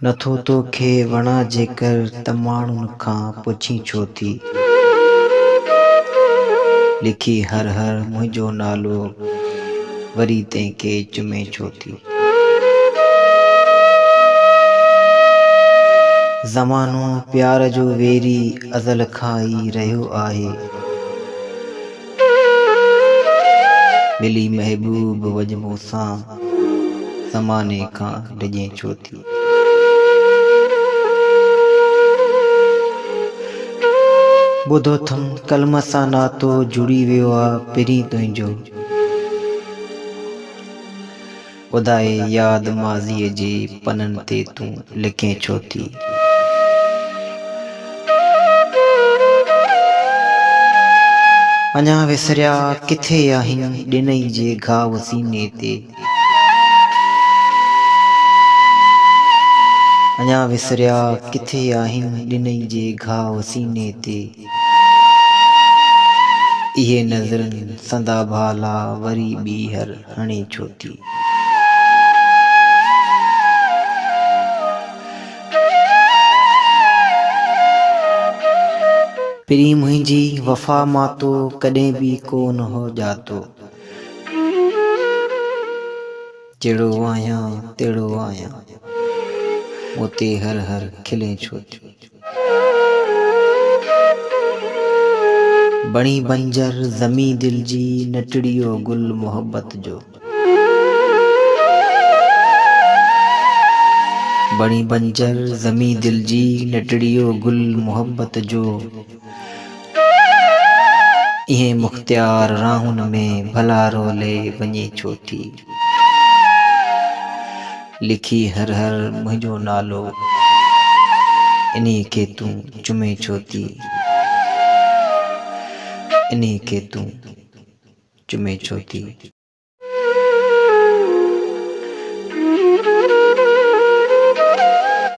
नथो तोखे वणा जेकर त माण्हुनि खां पुछी छो थी। लिखी हर हर मुंहिंजो नालो वरी तंहिंखे चुमे छो थी। ज़मानो प्यार जो वेरी अज़ल खां ई रहियो आहे। मिली महबूब वजमो सां ज़माने खां डिॼे छो थी। ॿुधो थम कलम सां नातो जुड़ी वियो आहे पिरी तुंहिंजो। ॿुधाए यादि माज़ीअ जे पननि ते तूं लिखे छो थी। अञा विसरिया किथे आहिनि ॾिनई जे घाव सीने ते। अञा विसरिया किथे आहिनि ॾिनई जे घाव सीने ते। इहे नज़रनि संदा भाला वरी ॿीहर हणे छो थी। पिरी मुंहिंजी वफ़ा मां तो कॾहिं बि कोन हो ॼातो। जहिड़ो आहियां तहिड़ो आहियां मूं ते हर हर खिले छो थी। बणी बंजर ज़मी दिल जी न टिड़ियो गुल मोहब्बत जो। बणी बंजर ज़मी दिल जी न टिड़ियो गुल मोहब्बत जो। इहे मुख़्तियार राहुनि में भला रोले वञे छो थी। लिखी हर हर मुंहिंजो नालो इन्हे खे तूं चुमे छो थी। इन्हे खे तूं चुमे छो थी।